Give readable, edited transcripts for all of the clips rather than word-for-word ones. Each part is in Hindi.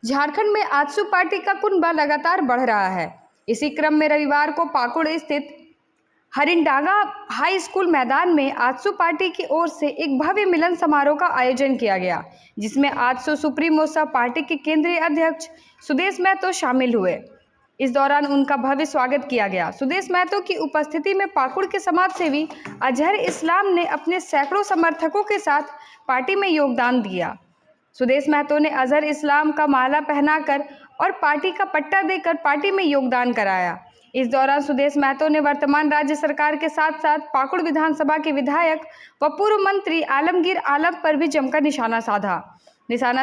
झारखंड में आजसू पार्टी का कुनबा लगातार बढ़ रहा है। इसी क्रम में रविवार को पाकुड़ स्थित हरिंडागा हाई स्कूल मैदान में आजसू पार्टी की ओर से एक भव्य मिलन समारोह का आयोजन किया गया, जिसमें आजसू सुप्रीमो सह पार्टी के केंद्रीय अध्यक्ष सुदेश महतो शामिल हुए। इस दौरान उनका भव्य स्वागत किया गया। सुदेश महतो की उपस्थिति में पाकुड़ के समाज सेवी अजहर इस्लाम ने अपने सैकड़ों समर्थकों के साथ पार्टी में योगदान दिया। सुदेश महतो ने अजहर इस्लाम का माला पहनाकर और पार्टी का पट्टा देकर पार्टी में योगदान कराया। इस दौरान सुदेश महतो ने वर्तमान राज्य सरकार के साथ साथ पाकुड़ विधानसभा के विधायक व पूर्व मंत्री आलमगीर आलम पर भी जमकर निशाना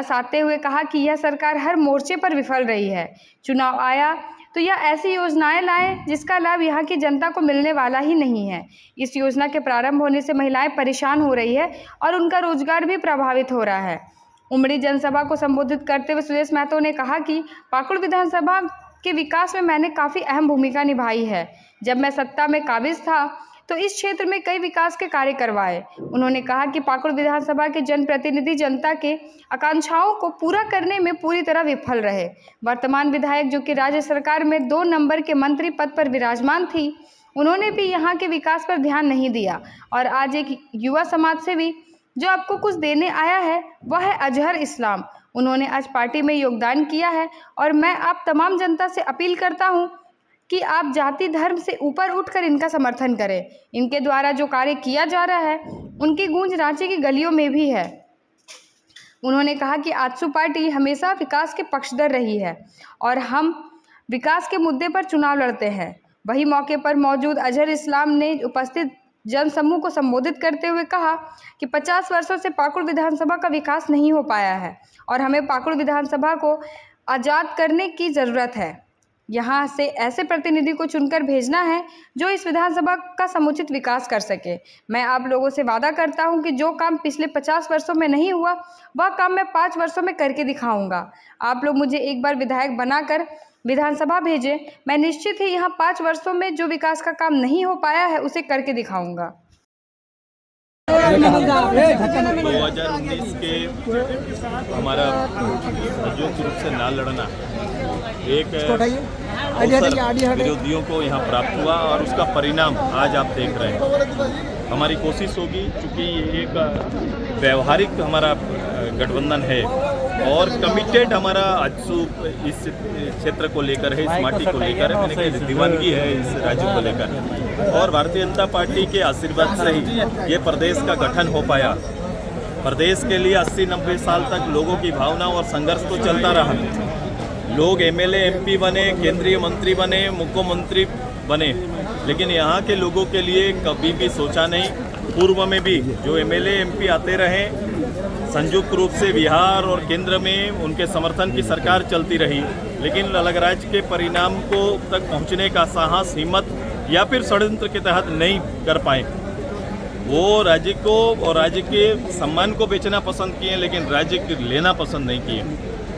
साधते हुए कहा कि यह सरकार हर मोर्चे पर विफल रही है। चुनाव आया तो यह ऐसी योजनाएं लाएं जिसका लाभ यहाँ की जनता को मिलने वाला ही नहीं है। इस योजना के प्रारंभ होने से महिलाएं परेशान हो रही है और उनका रोजगार भी प्रभावित हो रहा है। उमड़ी जनसभा को संबोधित करते हुए सुदेश महतो ने कहा कि पाकुड़ विधानसभा के विकास में मैंने काफ़ी अहम भूमिका निभाई है। जब मैं सत्ता में काबिज था तो इस क्षेत्र में कई विकास के कार्य करवाए। उन्होंने कहा कि पाकुड़ विधानसभा के जनप्रतिनिधि जनता के आकांक्षाओं को पूरा करने में पूरी तरह विफल रहे। वर्तमान विधायक जो कि राज्य सरकार में 2 नंबर के मंत्री पद पर विराजमान थी, उन्होंने भी यहाँ के विकास पर ध्यान नहीं दिया और आज एक युवा समाज सेवी जो आपको कुछ देने आया है वह है अजहर इस्लाम। उन्होंने आज पार्टी में योगदान किया है और मैं आप तमाम जनता से अपील करता हूं कि आप जाति धर्म से ऊपर उठकर इनका समर्थन करें। इनके द्वारा जो कार्य किया जा रहा है उनकी गूंज रांची की गलियों में भी है। उन्होंने कहा कि आजसू पार्टी हमेशा विकास के पक्षधर रही है और हम विकास के मुद्दे पर चुनाव लड़ते हैं। वही मौके पर मौजूद अजहर इस्लाम ने उपस्थित जनसमूह को संबोधित करते हुए कहा कि 50 वर्षों से पाकुड़ विधानसभा का विकास नहीं हो पाया है और हमें पाकुड़ विधानसभा को आज़ाद करने की ज़रूरत है। यहाँ से ऐसे प्रतिनिधि को चुनकर भेजना है जो इस विधानसभा का समुचित विकास कर सके। मैं आप लोगों से वादा करता हूँ कि जो काम पिछले 50 वर्षों में नहीं हुआ वह काम मैं 5 वर्षों में करके दिखाऊंगा। आप लोग मुझे एक बार विधायक बनाकर विधानसभा भेजें, मैं निश्चित ही यहाँ 5 वर्षों में जो विकास का काम नहीं हो पाया है उसे करके दिखाऊंगा। 2019 के हमारा संयुक्त रूप से ना लड़ना एक अवसर विरोधियों को यहाँ प्राप्त हुआ और उसका परिणाम आज आप देख रहे हैं। हमारी कोशिश होगी, चूँकि ये एक व्यवहारिक हमारा गठबंधन है और कमिटेड हमारा आजसू इस क्षेत्र को लेकर है, इस माटी को लेकर है, मैंने कहा दीवानगी है इस राज्य को लेकर और भारतीय जनता पार्टी के आशीर्वाद से ही ये प्रदेश का गठन हो पाया। प्रदेश के लिए 80-90 साल तक लोगों की भावना और संघर्ष तो चलता रहा। लोग एमएलए एमपी बने, केंद्रीय मंत्री बने, मुख्यमंत्री बने, लेकिन यहाँ के लोगों के लिए कभी भी सोचा नहीं। पूर्व में भी जो एमएलए एमपी आते रहे, संयुक्त रूप से बिहार और केंद्र में उनके समर्थन की सरकार चलती रही, लेकिन अलग राज्य के परिणाम को तक पहुंचने का साहस, हिम्मत या फिर षड्यंत्र के तहत नहीं कर पाए। वो राज्य को और राज्य के सम्मान को बेचना पसंद किए, लेकिन राज्य को लेना पसंद नहीं किए।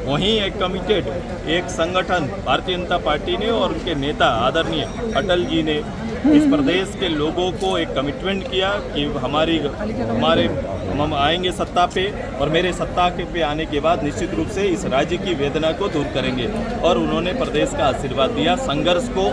वहीं एक कमिटेड एक संगठन भारतीय जनता पार्टी ने और उनके नेता आदरणीय अटल जी ने इस प्रदेश के लोगों को एक कमिटमेंट किया कि हम आएंगे सत्ता पे और मेरे सत्ता पे आने के बाद निश्चित रूप से इस राज्य की वेदना को दूर करेंगे और उन्होंने प्रदेश का आशीर्वाद दिया, संघर्ष को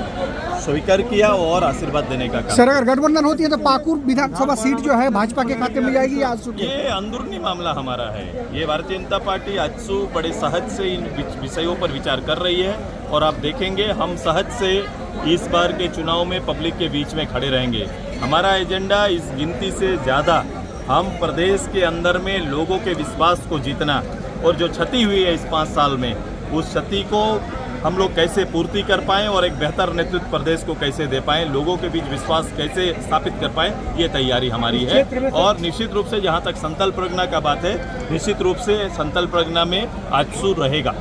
स्वीकार किया और आशीर्वाद देने का काम। सर, अगर गठबंधन होती है तो पाकुड़ विधानसभा सीट जो है भाजपा के खाते में जाएगी या आजसू? ये अंदरूनी मामला हमारा है। ये भारतीय जनता पार्टी आजसू बड़े सहज से इन विषयों पर विचार कर रही है और आप देखेंगे हम सहज से इस बार के चुनाव में पब्लिक के बीच में खड़े रहेंगे। हमारा एजेंडा इस गिनती से ज़्यादा हम प्रदेश के अंदर में लोगों के विश्वास को जीतना और जो क्षति हुई है इस 5 साल में, उस क्षति को हम लोग कैसे पूर्ति कर पाएँ और एक बेहतर नेतृत्व प्रदेश को कैसे दे पाएँ, लोगों के बीच विश्वास कैसे स्थापित कर पाएँ, ये तैयारी हमारी है। और निश्चित रूप से जहाँ तक संकल्प प्रज्ञा का बात है, निश्चित रूप से संकल्प प्रज्ञा में आजसू रहेगा।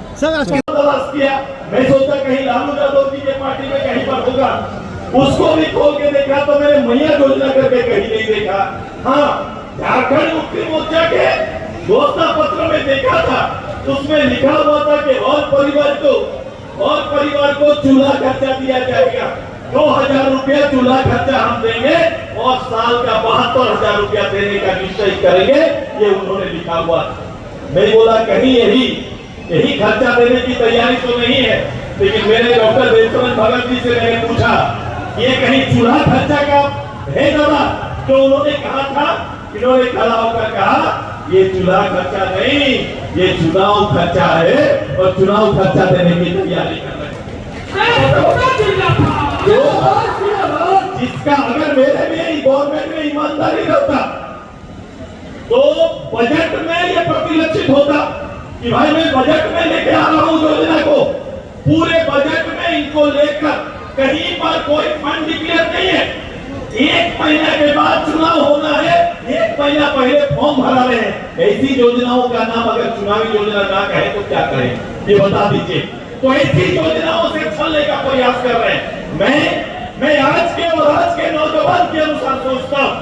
मैं सोचा कहीं लालू यादव जी के पार्टी में कहीं पर होगा, उसको भी खोल के देखा तो मैंने मैया योजना करके कहीं नहीं देखा। हाँ, झारखंड मुक्ति मोर्चा के घोषणा पत्र में देखा था, उसमें लिखा हुआ था कि और परिवार को चूल्हा खर्चा दिया जाएगा। 2000 रुपया चूल्हा खर्चा हम देंगे और साल का 72,000 रुपया देने का निश्चय करेंगे, ये उन्होंने लिखा हुआ। मैं बोला कहीं यही यही खर्चा देने की तैयारी तो नहीं है। लेकिन मेरे डॉक्टर देवचरण भगत जी से मैंने पूछा, ये कहीं चूल्हा खर्चा का है दादा? तो उन्होंने कहा था, इन्होंने खड़ा होकर कहा, ये चूल्हा खर्चा नहीं, ये चुनाव खर्चा है और चुनाव खर्चा देने की तैयारी कर रहे हैं। जिसका अगर मेरे में गवर्नमेंट में ईमानदारी रहता तो बजट में ये प्रतिलक्षित होता कि भाई मैं बजट में लेके आ रहा हूं योजना को, पूरे बजट में इनको लेकर कहीं पर कोई फंड डिक्लेयर नहीं है। 1 महीना के बाद चुनाव होना है, 1 महीना पहले फॉर्म भरा रहे हैं। ऐसी योजनाओं का नाम अगर चुनावी योजना ना कहे तो क्या करें, ये बता दीजिए। तो ऐसी योजनाओं से छलने का प्रयास कर रहे हैं। मैं आज के नौजवान के अनुसार सोचता हूं,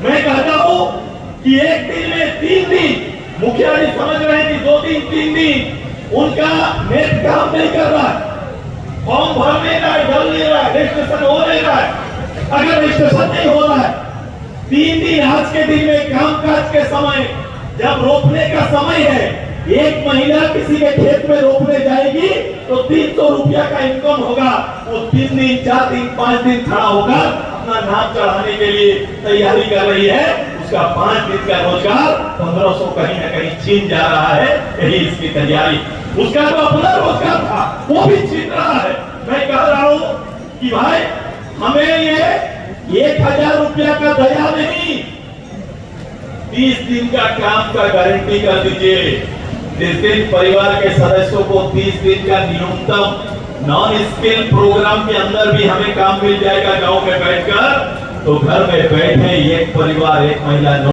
मैं कहता हूं कि एक दिन में 3 दिन मुखिया जी समझ रहे हैं कि 2 दिन 3 दिन उनका नेट काम नहीं कर रहा है, फॉर्म भर नहीं रहा है, डल नहीं रहा है, रजिस्ट्रेशन हो नहीं रहा है। अगर रजिस्ट्रेशन नहीं हो रहा है, 3 दिन आज के दिन में कामकाज के समय जब रोपने का समय है, एक महिला किसी के खेत में रोपने जाएगी तो 300 रुपया का इनकम होगा। वो 3 दिन 4 दिन 5 दिन खड़ा होगा, अपना नाम चढ़ाने के लिए तैयारी कर रही है। उसका 5 दिन का रोजगार 1500 कहीं ना कहीं छीन जा रहा है, यही इसकी तैयारी। उसका जो अपना रोजगार था वो भी छीन रहा है। मैं कह रहा हूं कि भाई हमें ये 1000 रुपया का दया नहीं, 30 दिन का काम का गारंटी कर दीजिए। जिस दिन परिवार के सदस्यों को 30 दिन का न्यूनतम नॉन स्किल प्रोग्राम के अंदर भी हमें काम मिल जाएगा गांव में बैठकर, तो घर में बैठे एक परिवार एक महिला